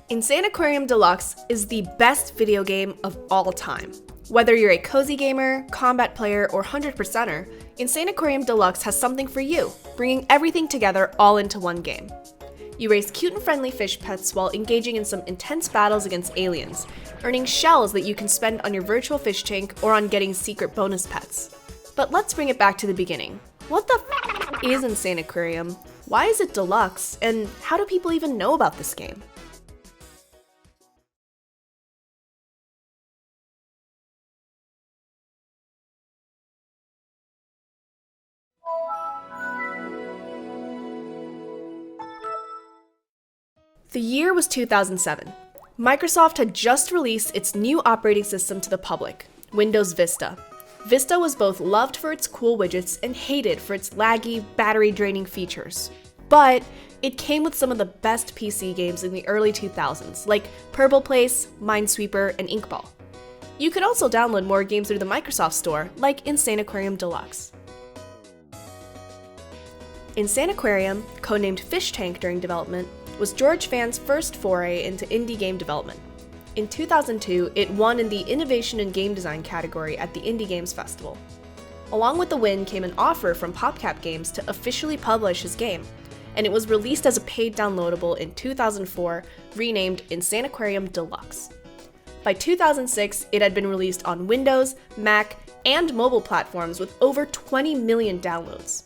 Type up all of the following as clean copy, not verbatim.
Insaniquarium Deluxe is the best video game of all time. Whether you're a cozy gamer, combat player, or 100%er, Insaniquarium Deluxe has something for you, bringing everything together all into one game. You raise cute and friendly fish pets while engaging in some intense battles against aliens, earning shells that you can spend on your virtual fish tank or on getting secret bonus pets. But let's bring it back to the beginning. What the f*** is Insaniquarium? Why is it deluxe? And how do people even know about this game? The year was 2007. Microsoft had just released its new operating system to the public, Windows Vista. Vista was both loved for its cool widgets and hated for its laggy, battery-draining features. But it came with some of the best PC games in the early 2000s, like Purple Place, Minesweeper, and Inkball. You could also download more games through the Microsoft Store, like Insaniquarium Deluxe. Insaniquarium, codenamed Fish Tank during development, was George Fan's first foray into indie game development. In 2002, it won in the Innovation in Game Design category at the Indie Games Festival. Along with the win came an offer from PopCap Games to officially publish his game, and it was released as a paid downloadable in 2004, renamed Insaniquarium Deluxe. By 2006, it had been released on Windows, Mac, and mobile platforms with over 20 million downloads.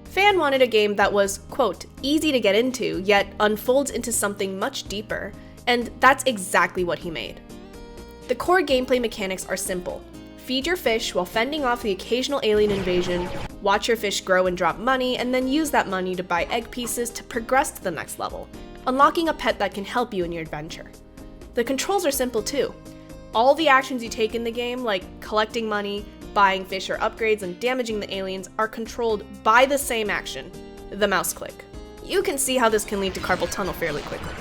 Fan wanted a game that was, quote, easy to get into, yet unfolds into something much deeper, and that's exactly what he made. The core gameplay mechanics are simple. Feed your fish while fending off the occasional alien invasion, watch your fish grow and drop money, and then use that money to buy egg pieces to progress to the next level, unlocking a pet that can help you in your adventure. The controls are simple too. All the actions you take in the game, like collecting money, buying fish or upgrades, and damaging the aliens, are controlled by the same action, the mouse click. You can see how this can lead to carpal tunnel fairly quickly.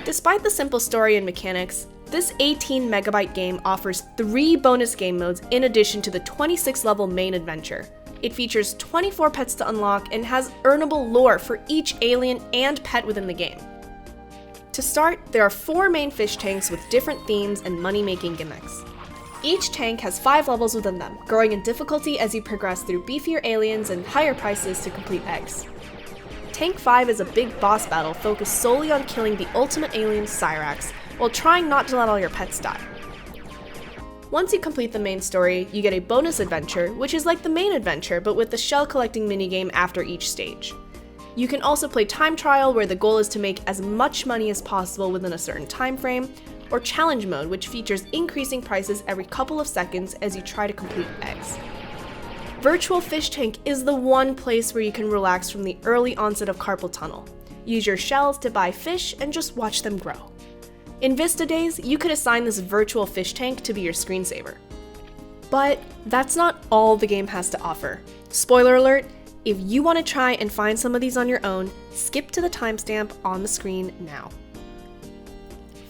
Despite the simple story and mechanics, this 18 megabyte game offers 3 bonus game modes in addition to the 26 level main adventure. It features 24 pets to unlock and has earnable lore for each alien and pet within the game. To start, there are 4 main fish tanks with different themes and money-making gimmicks. Each tank has 5 levels within them, growing in difficulty as you progress through beefier aliens and higher prices to complete eggs. Tank 5 is a big boss battle focused solely on killing the ultimate alien Cyrax, while trying not to let all your pets die. Once you complete the main story, you get a bonus adventure, which is like the main adventure but with the shell collecting minigame after each stage. You can also play time trial, where the goal is to make as much money as possible within a certain time frame, or challenge mode, which features increasing prices every couple of seconds as you try to complete eggs. Virtual Fish Tank is the one place where you can relax from the early onset of carpal tunnel. Use your shells to buy fish and just watch them grow. In Vista days, you could assign this virtual fish tank to be your screensaver. But that's not all the game has to offer. Spoiler alert, if you want to try and find some of these on your own, skip to the timestamp on the screen now.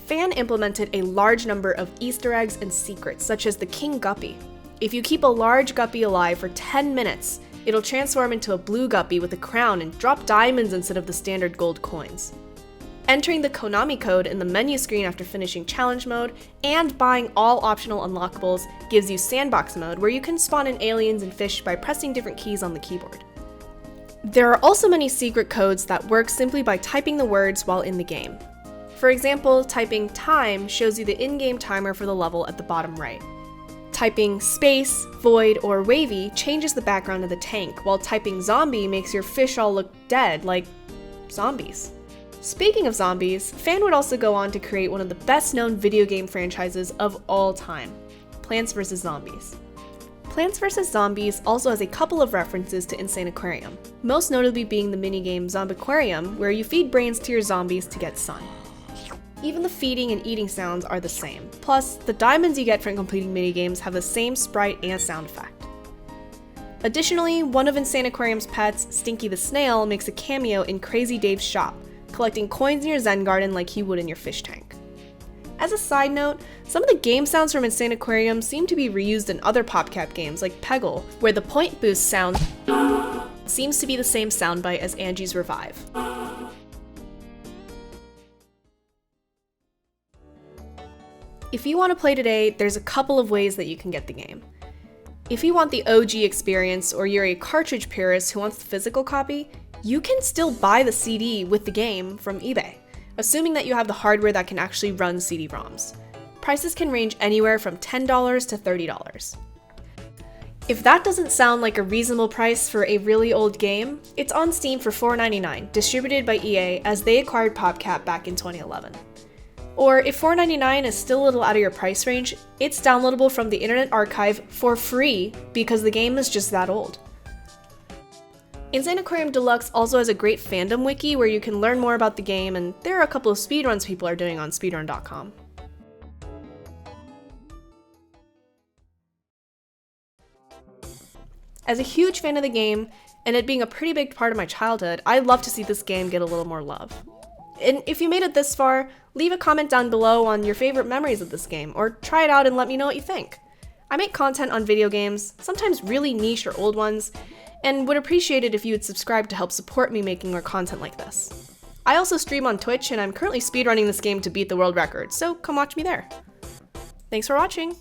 Fan implemented a large number of Easter eggs and secrets, such as the King Guppy. If you keep a large guppy alive for 10 minutes, it'll transform into a blue guppy with a crown and drop diamonds instead of the standard gold coins. Entering the Konami code in the menu screen after finishing challenge mode and buying all optional unlockables gives you sandbox mode, where you can spawn in aliens and fish by pressing different keys on the keyboard. There are also many secret codes that work simply by typing the words while in the game. For example, typing time shows you the in-game timer for the level at the bottom right. Typing space, void, or wavy changes the background of the tank, while typing zombie makes your fish all look dead, like zombies. Speaking of zombies, Fan would also go on to create one of the best-known video game franchises of all time, Plants vs. Zombies. Plants vs. Zombies also has a couple of references to Insaniquarium, most notably being the minigame Zombiquarium, where you feed brains to your zombies to get sun. Even the feeding and eating sounds are the same, plus the diamonds you get from completing minigames have the same sprite and sound effect. Additionally, one of Insaniquarium's pets, Stinky the Snail, makes a cameo in Crazy Dave's shop, collecting coins in your Zen garden like he would in your fish tank. As a side note, some of the game sounds from Insaniquarium seem to be reused in other PopCap games like Peggle, where the point boost sound seems to be the same soundbite as Angie's Revive. If you want to play today, there's a couple of ways that you can get the game. If you want the OG experience, or you're a cartridge purist who wants the physical copy, you can still buy the CD with the game from eBay, assuming that you have the hardware that can actually run CD-ROMs. Prices can range anywhere from $10 to $30. If that doesn't sound like a reasonable price for a really old game, it's on Steam for $4.99, distributed by EA as they acquired PopCap back in 2011. Or if $4.99 is still a little out of your price range, it's downloadable from the Internet Archive for free because the game is just that old. Insaniquarium Deluxe also has a great fandom wiki where you can learn more about the game, and there are a couple of speedruns people are doing on speedrun.com. As a huge fan of the game, and it being a pretty big part of my childhood, I'd love to see this game get a little more love. And if you made it this far, leave a comment down below on your favorite memories of this game, or try it out and let me know what you think. I make content on video games, sometimes really niche or old ones, and would appreciate it if you would subscribe to help support me making more content like this. I also stream on Twitch, and I'm currently speedrunning this game to beat the world record, so come watch me there. Thanks for watching!